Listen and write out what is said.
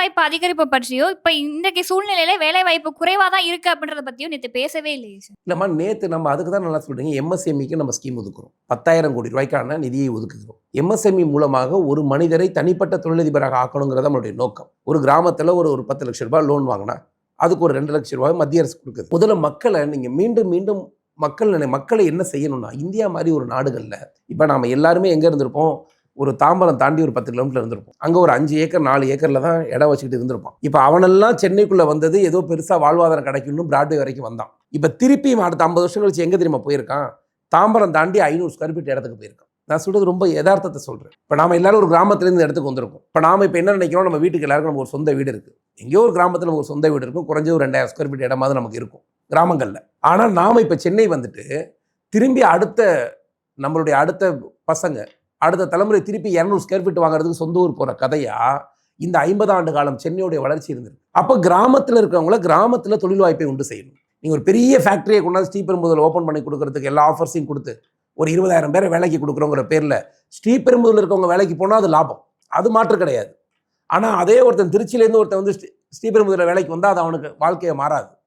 வேலைவாய்ப்பு அதிகரிப்பு பற்றியோ, இப்ப இன்றைக்கு சூழ்நிலையில வேலைவாய்ப்பு குறைவா தான் இருக்கு அப்படின்றத பத்தியும் நேத்து பேசவே இல்லையே சார். இல்லம்மா, நேத்து நம்ம அதுக்கு தான் நல்லா சொல்றீங்க. எம்எஸ்எம்இக்கு நம்ம ஸ்கீம் ஒதுக்குறோம். 10,000 கோடி ரூபாய்க்கான நிதியை ஒதுக்குகிறோம். எம்எஸ்எம்இ மூலமாக ஒரு மனிதரை தனிப்பட்ட தொழிலதிபராக ஆக்கணுங்கிறது நம்மளுடைய நோக்கம். ஒரு கிராமத்துல ஒரு 10 லட்சம் ரூபாய் லோன் வாங்கினா அதுக்கு ஒரு 2 லட்சம் ரூபாய் மத்திய அரசு கொடுக்குது. முதல்ல மக்களை நீங்க மீண்டும் மீண்டும் மக்களை என்ன செய்யணும்னா, இந்தியா மாதிரி ஒரு நாடுகள்ல இப்ப நாம எல்லாருமே எங்க இருந்திருப்போம், ஒரு தாம்பரம் தாண்டி ஒரு 10 கிலோமீட்டர் இருந்திருப்போம். அங்கே ஒரு 5 ஏக்கர் 4 ஏக்கரில் தான் இடம் வச்சுக்கிட்டு இருந்திருப்பான். இப்போ அவனெல்லாம் சென்னைக்குள்ளே வந்தது ஏதோ பெருசாக வாழ்வாதாரம் கிடைக்கணும் பிராட்வே வரைக்கும் வந்தான். இப்போ திருப்பியும் அடுத்த 50 வருஷம் கழிச்சு எங்கே தெரியுமா போயிருக்கான், தாம்பரம் தாண்டி 500 ஸ்கொயர் ஃபீட் இடத்துக்கு போயிருக்கான். நான் சொல்கிறது ரொம்ப யதார்த்தத்தை சொல்கிறேன். இப்போ நாம எல்லாரும் ஒரு கிராமத்துலேருந்து இடத்துக்கு வந்திருக்கோம். இப்போ நாம இப்போ என்ன நினைக்கிறோம், நம்ம வீட்டுக்கு எல்லாருக்கும் நம்ம ஒரு சொந்த வீடு இருக்குது. எங்கேயோ ஒரு கிராமத்தில் நமக்கு ஒரு சொந்த வீடு இருக்கும். குறைஞ்ச ஒரு 2000 ஸ்கொயர் ஃபீட் இடமாவது நமக்கு இருக்கும் கிராமங்களில். ஆனால் நாம் இப்போ சென்னை வந்துட்டு திரும்பி நம்மளுடைய அடுத்த பசங்க அடுத்த தலைமுறை திருப்பி 200 ஸ்கொயர் ஃபீட் வாங்குறதுக்கு சொந்த ஊர் போகிற கதையா இந்த 50 ஆண்டு காலம் சென்னையுடைய வளர்ச்சி இருந்திருக்கு. அப்போ கிராமத்தில் இருக்கிறவங்கள கிராமத்தில் தொழில் வாய்ப்பை உண்டு செய்யணும். நீங்கள் ஒரு பெரிய ஃபேக்ட்ரியை கொண்டாந்து ஸ்ரீபெரும்புதூரில் ஓப்பன் பண்ணி கொடுக்கறதுக்கு எல்லா ஆஃபர்ஸையும் கொடுத்து ஒரு 20,000 பேரை வேலைக்கு கொடுக்குறோங்கிற பேரில் ஸ்ரீபெரும்புதூரில் இருக்கவங்க வேலைக்கு போனால் அது லாபம், அது மாற்று கிடையாது. ஆனால் அதே ஒருத்தன் திருச்சியிலேருந்து ஒருத்தன் வந்து ஸ்ரீபெரும்புதூரில் வேலைக்கு வந்தால் அது அவனுக்கு வாழ்க்கையை மாறாது.